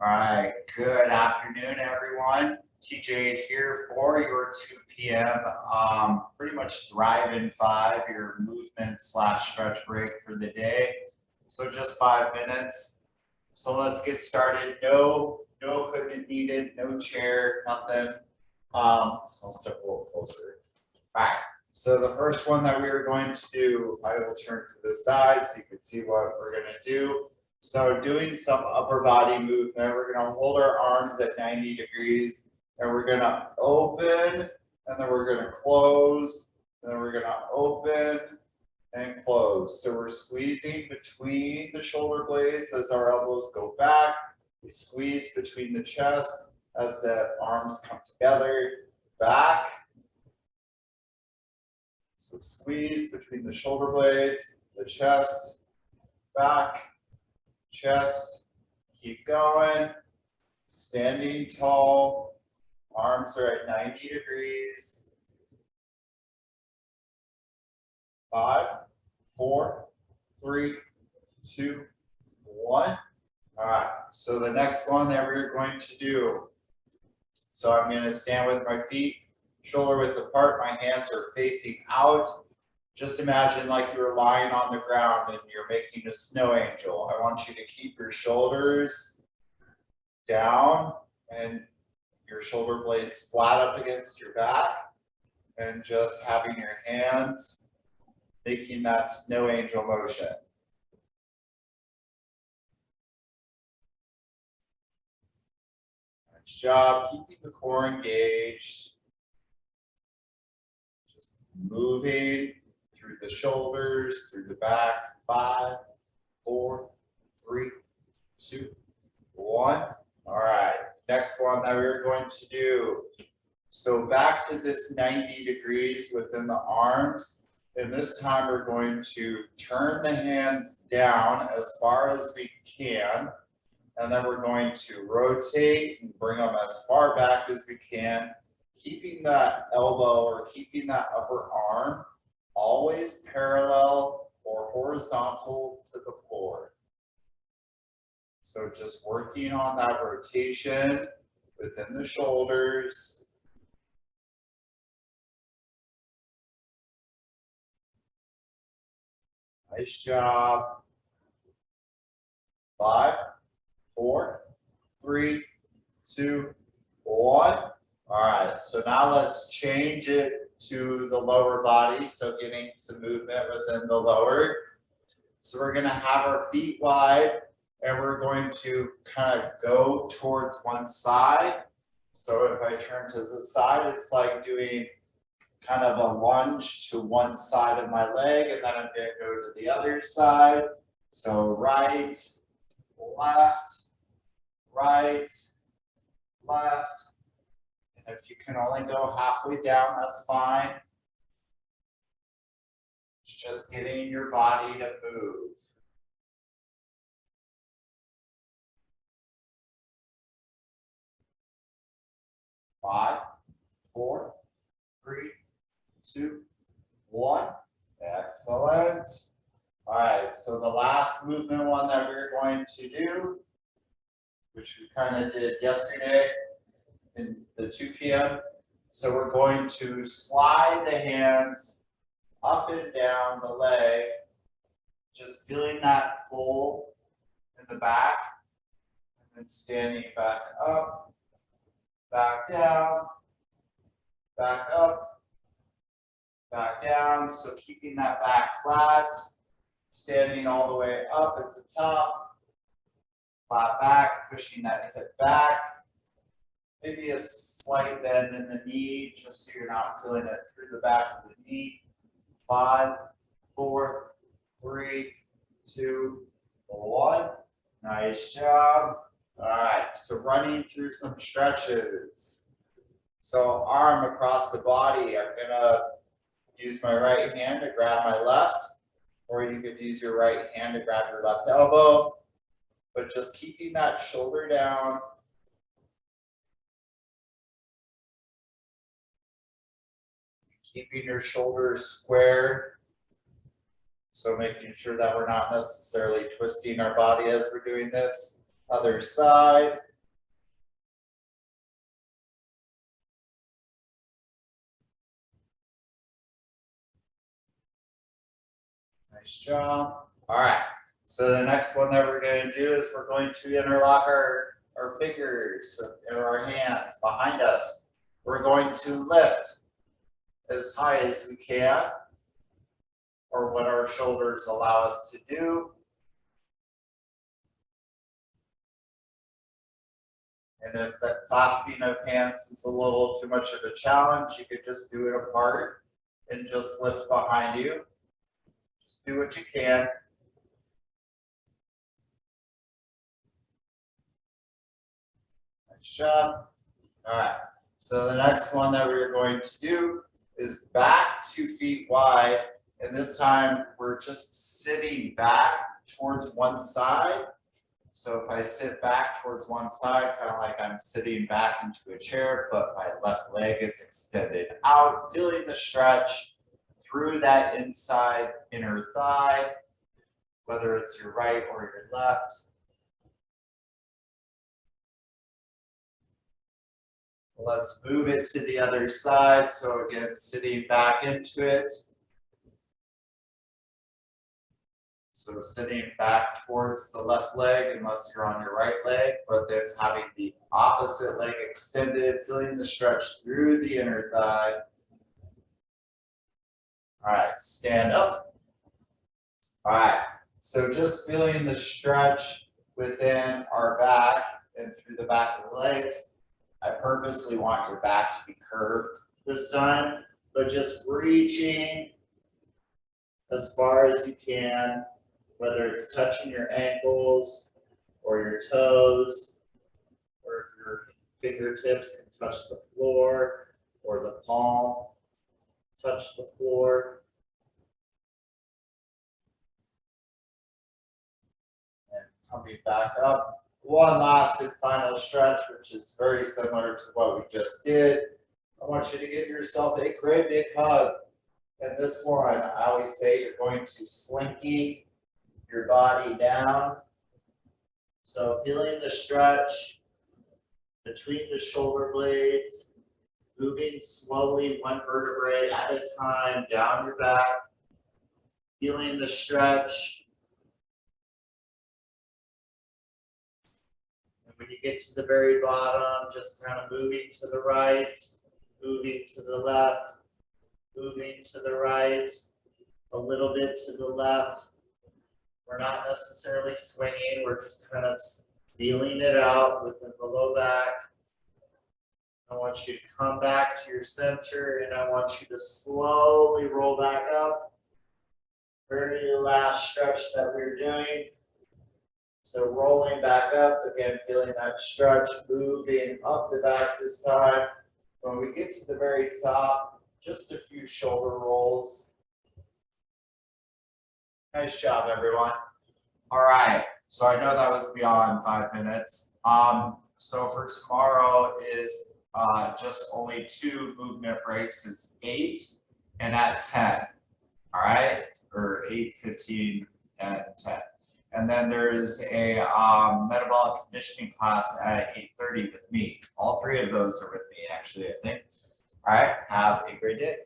All right, good afternoon, everyone. TJ here for your 2 p.m. Pretty much Thrive in 5, your movement slash stretch break for the day. So just 5 minutes. So let's get started. No equipment needed, no chair, nothing. So I'll step a little closer. All right. So the first one that we are going to do, I will turn to the side so you can see what we're going to do. So doing some upper body movement, we're going to hold our arms at 90 degrees and we're going to open and then we're going to close and then we're going to open and close. So we're squeezing between the shoulder blades as our elbows go back. We squeeze between the chest as the arms come together, back. So squeeze between the shoulder blades, the chest, back, chest, keep going, standing tall, arms are at 90 degrees. 5, 4, 3, 2, 1. All right, so the next one that we're going to do. So I'm going to stand with my feet shoulder width apart, my hands are facing out. Just imagine like you're lying on the ground and you're making a snow angel. I want you to keep your shoulders down and your shoulder blades flat up against your back and just having your hands making that snow angel motion. Nice job, keeping the core engaged. Just moving through the shoulders, through the back. 5, 4, 3, 2, 1. All right, next one that we're going to do. So back to this 90 degrees within the arms. And this time we're going to turn the hands down as far as we can. And then we're going to rotate and bring them as far back as we can, keeping that elbow or keeping that upper arm always parallel or horizontal to the floor. So just working on that rotation within the shoulders. Nice job. 5, 4, 3, 2, 1. All right, so now let's change it to the lower body. So getting some movement within the lower. So we're going to have our feet wide and we're going to kind of go towards one side. So if I turn to the side, it's like doing kind of a lunge to one side of my leg, and then I'm going to go to the other side. So right, left, right, left. And if you can only go halfway down, that's fine. It's just getting your body to move. 5, 4, 3, 2, 1. Excellent. All right, so the last movement one that we're going to do, which we kind of did yesterday in the 2 p.m. So we're going to slide the hands up and down the leg, just feeling that pull in the back, and then standing back up, back down, back up, back down. So keeping that back flat, standing all the way up at the top, flat back, pushing that hip back. Maybe a slight bend in the knee, just so you're not feeling it through the back of the knee. 5, 4, 3, 2, 1. Nice job. All right, so running through some stretches. So arm across the body, I'm gonna use my right hand to grab my left, or you could use your right hand to grab your left elbow, but just keeping that shoulder down. Keeping your shoulders square. So making sure that we're not necessarily twisting our body as we're doing this. Other side. Nice job. All right. So the next one that we're going to do is we're going to interlock our fingers in our hands behind us. We're going to lift as high as we can, or what our shoulders allow us to do. And if that clasping of hands is a little too much of a challenge, you could just do it apart and just lift behind you. Just do what you can. Nice job. All right. So the next one that we're going to do is back 2 feet wide. And this time we're just sitting back towards one side. So if I sit back towards one side, kind of like I'm sitting back into a chair, but my left leg is extended out, feeling the stretch through that inside inner thigh, whether it's your right or your left. Let's move it to the other side. So again, sitting back into it. So sitting back towards the left leg, unless you're on your right leg, but then having the opposite leg extended, feeling the stretch through the inner thigh. All right, stand up. All right, so just feeling the stretch within our back and through the back of the legs. I purposely want your back to be curved this time, but just reaching as far as you can, whether it's touching your ankles or your toes, or if your fingertips can touch the floor or the palm touch the floor. And coming back up. One last and final stretch, which is very similar to what we just did. I want you to give yourself a great big hug. And this one, I always say you're going to slinky your body down. So feeling the stretch between the shoulder blades, moving slowly one vertebrae at a time down your back, feeling the stretch. And when you get to the very bottom, just kind of moving to the right, moving to the left, moving to the right, a little bit to the left. We're not necessarily swinging, we're just kind of feeling it out within the low back. I want you to come back to your center, and I want you to slowly roll back up. Very last stretch that we're doing. So rolling back up, again, feeling that stretch, moving up the back this time. When we get to the very top, just a few shoulder rolls. Nice job, everyone. All right, so I know that was beyond 5 minutes. So for tomorrow is just only 2 movement breaks. It's 8 and at 10. All right, or 8, 15, and 10. And then there is a metabolic conditioning class at 8:30 with me. All 3 of those are with me, actually, I think. All right, have a great day.